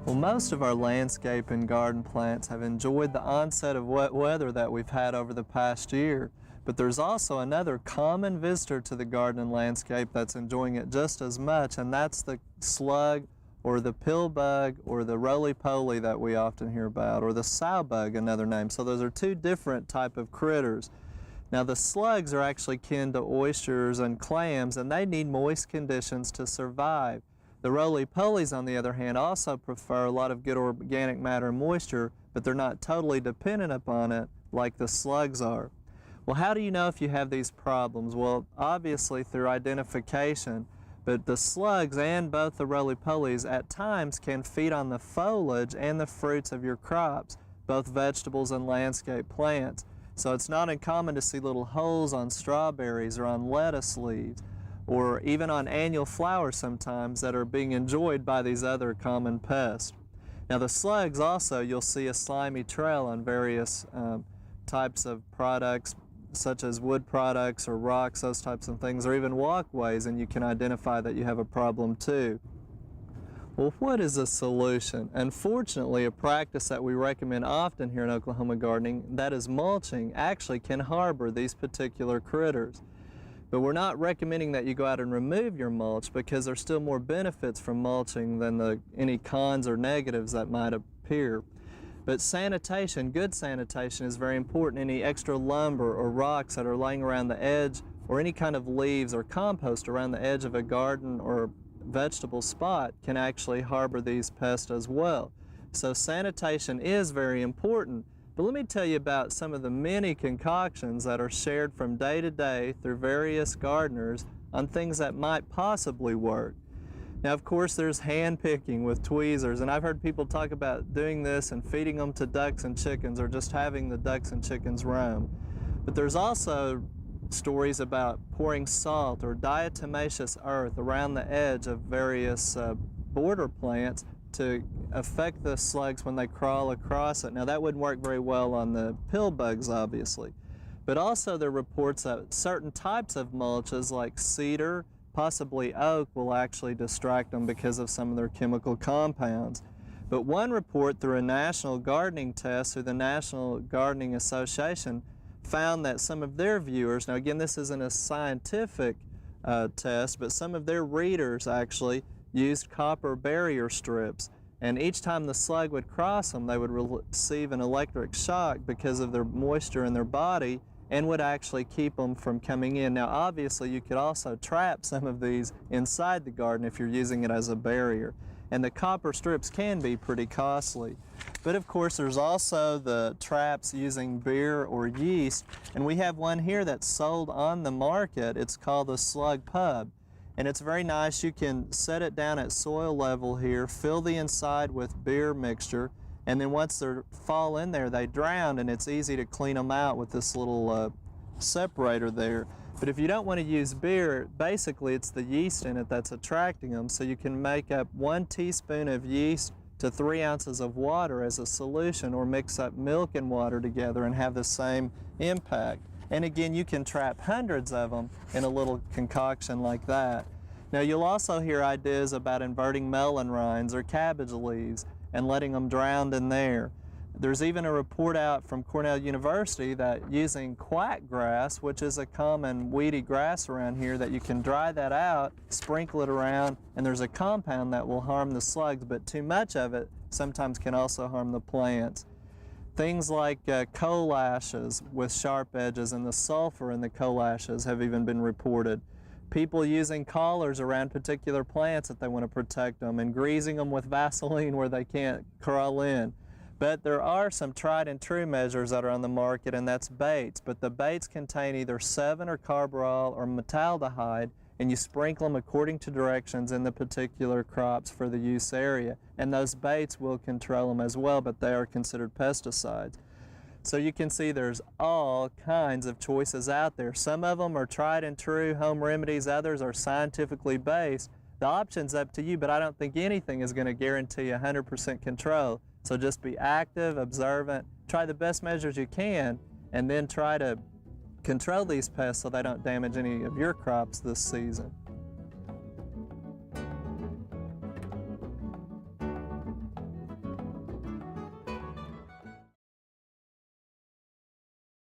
Well, most of our landscape and garden plants have enjoyed the onset of wet weather that we've had over the past year, but there's also another common visitor to the garden and landscape that's enjoying it just as much, and that's the slug or the pill bug or the roly-poly that we often hear about, or the sow bug, another name. So those are two different type of critters. Now the slugs are actually kin to oysters and clams, and they need moist conditions to survive. The roly-polies, on the other hand, also prefer a lot of good organic matter and moisture, but they're not totally dependent upon it like the slugs are. Well, how do you know if you have these problems? Well, obviously through identification, but the slugs and both the roly-polies at times can feed on the foliage and the fruits of your crops, both vegetables and landscape plants. So it's not uncommon to see little holes on strawberries or on lettuce leaves, or even on annual flowers sometimes that are being enjoyed by these other common pests. Now the slugs also, you'll see a slimy trail on various types of products, such as wood products or rocks, those types of things, or even walkways, and you can identify that you have a problem too. Well, what is a solution? Unfortunately, a practice that we recommend often here in Oklahoma gardening, that is mulching, actually can harbor these particular critters. But we're not recommending that you go out and remove your mulch, because there's still more benefits from mulching than any cons or negatives that might appear. But sanitation, good sanitation, is very important. Any extra lumber or rocks that are laying around the edge, or any kind of leaves or compost around the edge of a garden or vegetable spot can actually harbor these pests as well. So sanitation is very important. But let me tell you about some of the many concoctions that are shared from day to day through various gardeners on things that might possibly work. Now, of course, there's hand picking with tweezers, and I've heard people talk about doing this and feeding them to ducks and chickens, or just having the ducks and chickens roam. But there's also stories about pouring salt or diatomaceous earth around the edge of various border plants to affect the slugs when they crawl across it. Now that wouldn't work very well on the pill bugs, obviously. But also there are reports that certain types of mulches like cedar, possibly oak, will actually distract them because of some of their chemical compounds. But one report through a national gardening test through the National Gardening Association found that some of their viewers, now again this isn't a scientific test, but some of their readers actually used copper barrier strips, and each time the slug would cross them, they would receive an electric shock because of their moisture in their body, and would actually keep them from coming in. Now obviously you could also trap some of these inside the garden if you're using it as a barrier, and the copper strips can be pretty costly. But of course there's also the traps using beer or yeast, and we have one here that's sold on the market. It's called the Slug Pub. And it's very nice. You can set it down at soil level here, fill the inside with beer mixture, and then once they fall in there, they drown, and it's easy to clean them out with this little separator there. But if you don't want to use beer, basically it's the yeast in it that's attracting them, so you can make up 1 teaspoon of yeast to 3 ounces of water as a solution, or mix up milk and water together and have the same impact. And again, you can trap hundreds of them in a little concoction like that. Now you'll also hear ideas about inverting melon rinds or cabbage leaves and letting them drown in there. There's even a report out from Cornell University that using quack grass, which is a common weedy grass around here, that you can dry that out, sprinkle it around, and there's a compound that will harm the slugs, but too much of it sometimes can also harm the plants. Things like coal ashes with sharp edges, and the sulfur in the coal ashes have even been reported. People using collars around particular plants that they want to protect them, and greasing them with Vaseline where they can't crawl in. But there are some tried and true measures that are on the market, and that's baits. But the baits contain either 7 or carbaryl or metaldehyde, and you sprinkle them according to directions in the particular crops for the use area. And those baits will control them as well, but they are considered pesticides. So you can see there's all kinds of choices out there. Some of them are tried and true home remedies, others are scientifically based. The option's up to you, but I don't think anything is going to guarantee 100% control. So just be active, observant, try the best measures you can, and then try to control these pests so they don't damage any of your crops this season.